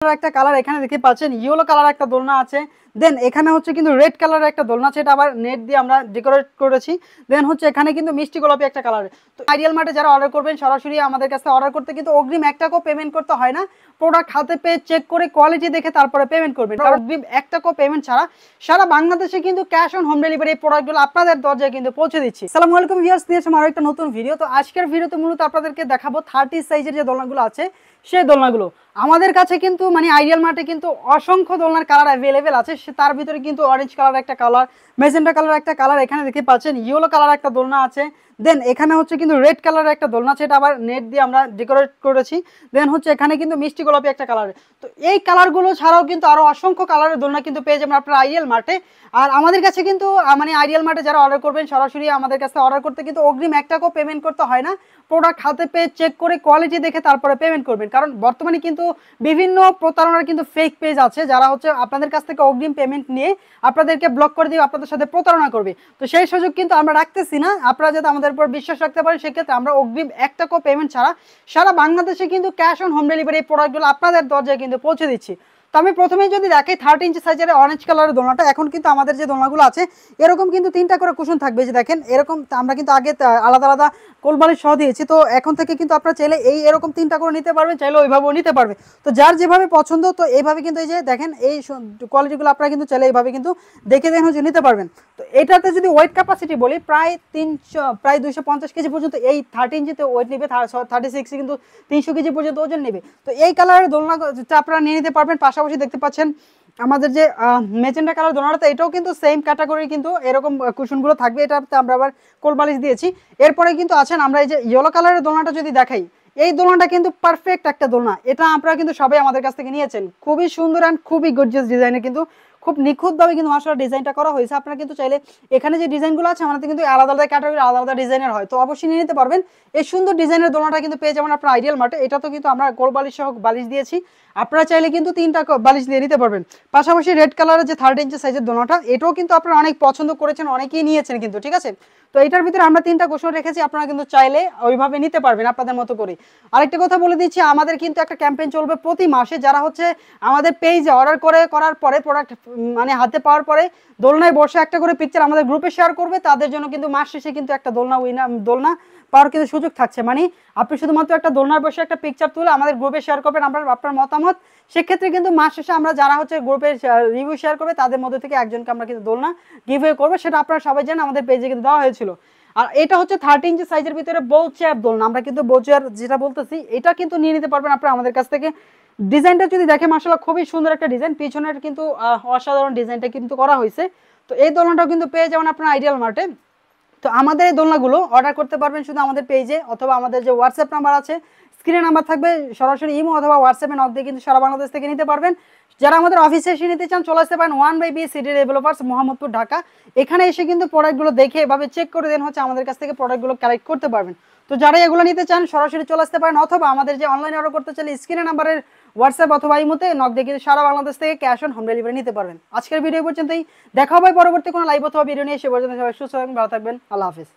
একটা কালার এখানে দেখতে পাচ্ছেন, ইয়েলো কালার একটা দোলনা আছে। দেন এখানে হচ্ছে কিন্তু রেড কালারের একটা দোলনা আছে, এটা আবার নেট দিয়ে আমরা ডেকোরেট করেছি। দেন হচ্ছে এখানে কিন্তু মিষ্টি গোলাপি একটা কালার। তো আইডিয়াল মার্টে যারা অর্ডার করবেন সরাসরি আমাদের কাছে অর্ডার করতে কিন্তু অগ্রিম 1 টাকাও পেমেন্ট করতে হয় না। প্রোডাক্ট হাতে পেয়ে চেক করে কোয়ালিটি দেখে তারপরে পেমেন্ট করবেন। অগ্রিম 1 টাকাও পেমেন্ট ছাড়া সারা বাংলাদেশে কিন্তু ক্যাশ অন হোম ডেলিভারি এই প্রোডাক্টগুলো আপনাদের দরজায় কিন্তু পৌঁছে দিচ্ছি। আসসালামু আলাইকুম ভিউয়ার্স, নিয়ে আসলাম আরো একটা নতুন ভিডিও। তো আজকের ভিডিওতে মূলত আপনাদেরকে দেখাবো 30 সাইজের যে দোলনাগুলো আছে সেই দোলনাগুলো। আমাদের কাছে কিন্তু মানে আইডিয়াল মার্টে কিন্তু অসংখ্য দোলনার কালার অ্যাভেলেবেল আছে। তার ভিতরে কিন্তু অরেঞ্জ কালার একটা কালার, মেজেন্টা কালার একটা কালার, এখানে দেখতে পাচ্ছেন ইয়েলো কালার একটা দোলনা আছে। দেন এখানে হচ্ছে কিন্তু রেড কালারের একটা দোলনা আছে, এটা আবার নেট দিয়ে আমরা ডেকোরেট করেছি। দেন হচ্ছে এখানে কিন্তু মিষ্টি গোলাপি একটা কালার। তো এই কালারগুলো ছাড়াও কিন্তু আরো অসংখ্য কালারের দোলনা কিন্তু পেয়ে যাবেন আপনারা আইডিয়াল মার্টে। আর আমাদের কাছে কিন্তু মানে আইডিয়াল মার্টে যারা অর্ডার করবেন সরাসরি আমাদের কাছে অর্ডার করতে কিন্তু অগ্রিম 1 টাকাও পেমেন্ট করতে হয় না। প্রোডাক্ট হাতে পেয়ে চেক করে কোয়ালিটি দেখে তারপরে পেমেন্ট করবেন। কারণ বর্তমানে কিন্তু বিভিন্ন প্রতারণার কিন্তু ফেক পেজ আছে, যারা হচ্ছে আপনাদের কাছ থেকে অগ্রিম পেমেন্ট নিয়ে আপনাদেরকে ব্লক করে দিয়ে আপনাদের সাথে প্রতারণা করবে। তো সেই সুযোগ কিন্তু আমরা রাখতেছি না। আপনারা যাতে আমাদের উপর বিশ্বাস রাখতে পারেন সেক্ষেত্রে আমরা অগ্রিম 1 টাকাও পেমেন্ট ছাড়া সারা বাংলাদেশে কিন্তু ক্যাশ অন হোম ডেলিভারি এই প্রোডাক্টগুলো আপনাদের দরজায় কিন্তু পৌঁছে দিচ্ছি। তো আমি প্রথমেই যদি দেখাই 30 ইঞ্চি সাইজের অরেঞ্জ কালারের দোলনাটা, এখন কিন্তু আমাদের যে দোলনাগুলো আছে এরকম কিন্তু 3টা করে কুশন থাকবে। যে দেখেন এরকম, আমরা কিন্তু আগে আলাদা আলাদা কোলবালিশ সহ দিয়েছি। তো এখন থেকে কিন্তু আপনারা চাইলে এরকম 3টা করে নিতে পারবেন, চাইলে ওইভাবেও নিতে পারবে। তো যার যেভাবে পছন্দ তো এইভাবে কিন্তু এই যে দেখেন এই কোয়ালিটিগুলো আপনারা কিন্তু চাইলে এইভাবে কিন্তু দেখে দেখে হচ্ছে নিতে পারবেন। তো এটাতে যদি ওয়েট ক্যাপাসিটি বলি প্রায় 250 কেজি পর্যন্ত এই 30 ইঞ্চিতে ওয়েট নেবে। 36 কিন্তু 300 কেজি পর্যন্ত ওজন নেবে। তো এই কালারের দোলনা আপনারা নিয়ে নিতে পারবেন। পাশাপাশি দেখতে পাচ্ছেন আমাদের যে মেজেন্টা কালার দোলনাটা, এটাও কিন্তু সেম ক্যাটাগরি, কিন্তু এরকম কুশনগুলো থাকবে। এটাতে আমরা আবার কোলবালিশ দিয়েছি। এরপরে কিন্তু আছেন আমরা এই যে ইয়েলো কালারের দোলনাটা যদি দেখাই, এই দোলনাটা কিন্তু পারফেক্ট একটা দোলনা। এটা আপনারা কিন্তু সবাই আমাদের কাছ থেকে নিয়েছেন। খুবই সুন্দর অ্যান্ড খুবই গর্জিয়াস ডিজাইনের, কিন্তু খুব নিখুঁতভাবে কিন্তু মাশাআল্লাহ ডিজাইনটা করা হয়েছে। আপনারা কিন্তু চাইলে এখানে যে ডিজাইনগুলো আছে আমাদের কিন্তু আলাদা আলাদা ক্যাটাগরি আলাদা আলাদা ডিজাইনের হয়, তো অবশ্যই নিয়ে নিতে পারবেন। এই সুন্দর ডিজাইনের দোলনাটা কিন্তু পেয়ে যাবেন আপনার আইডিয়াল মার্টে। এটা তো কিন্তু আমরা গোল বালিশ সহ বালিশ দিয়েছি, আপনারা চাইলে কিন্তু 3টা বালিশ দিয়ে নিতে পারবেন। পাশাপাশি রেড কালারের যে 30 ইঞ্চি সাইজের দোলনাটা, এটাও কিন্তু আপনারা অনেক পছন্দ করেছেন, অনেকেই নিয়েছেন কিন্তু, ঠিক আছে। তো এটার ভিতরে আমরা 3টা কুশন রেখেছি, আপনারা কিন্তু চাইলে ওইভাবে নিতে পারবেন আপনাদের মতো করে। আরেকটা কথা বলে দিচ্ছি, আমাদের কিন্তু একটা ক্যাম্পেইন চলবে প্রতি মাসে। যারা হচ্ছে আমাদের পেজে অর্ডার করার পরে প্রোডাক্ট মানে হাতে পাওয়ার পরে দোলনায় বসে একটা করে পিকচার আমাদের গ্রুপে শেয়ার করবে, তাদের জন্য কিন্তু মাস শেষে কিন্তু একটা দোলনা পাওয়ার কিন্তু সুযোগ থাকছে। মানে আপনি শুধুমাত্র একটা দোলনায় বসে একটা পিকচার তুলে আমাদের গ্রুপে শেয়ার করবেন আপনার মতামত। সেক্ষেত্রে কিন্তু মাস শেষে আমরা যারা হচ্ছে গ্রুপে রিভিউ শেয়ার করবে তাদের মধ্যে থেকে একজনকে আমরা কিন্তু দোলনা গিভওয়ে করবো। সেটা আপনারা সবাই জানেন, আমাদের পেজে কিন্তু দেওয়া হয়েছিল। আর এটা হচ্ছে 30 ইঞ্চি সাইজের ভিতরে বল চেয়ার দোলনা। আমরা কিন্তু বল চেয়ার যেটা বলতেছি এটা কিন্তু নিয়ে নিতে পারবেন আপনারা আমাদের কাছ থেকে। ডিজাইনটা যদি দেখে মাশাআল্লাহ খুবই সুন্দর একটা ডিজাইন, পিছনের কিন্তু অসাধারণ ডিজাইনটা কিন্তু করা হয়েছে। তো এই দোলনাটাও কিন্তু পেয়ে যাবেন আপনার আইডিয়াল মার্টে। তো আমাদের এই দোলনাগুলো অর্ডার করতে পারবেন শুধু আমাদের পেজে, অথবা আমাদের যে হোয়াটসঅ্যাপ নাম্বার আছে স্ক্রিনে নাম্বার থাকবে, সরাসরি ইমো অথবা হোয়াটসঅ্যাপে নক দিয়ে কিন্তু সারা বাংলাদেশ থেকে নিতে পারবেন। যারা আমাদের অফিসে এসে নিতে চান চলে আসতে পারেন 1/B city developers, Mohammadpur, Dhaka. এখানে এসে কিন্তু প্রোডাক্টগুলো দেখে এভাবে চেক করে দেন হচ্ছে আমাদের কাছ থেকে প্রোডাক্টগুলো কালেক্ট করতে পারবেন। তো যারা এগুলো নিতে চান সরাসরি চলে আসতে পারেন, অথবা আমাদের যে অনলাইনে অর্ডার করতে চাইলে স্ক্রিনে নাম্বারের হোয়াটসঅ্যাপ অথবা ইমোতে নক দিয়ে কিন্তু সারা বাংলাদেশ থেকে ক্যাশ অন হোম ডেলিভারি নিতে পারবেন। আজকের ভিডিও পর্যন্তই, দেখা হবে পরবর্তী কোনো লাইভ অথবা ভিডিও নিয়ে। সে পর্যন্ত সবাই সুস্থ থাকবেন, ভালো থাকবেন, আল্লাহ হাফেজ।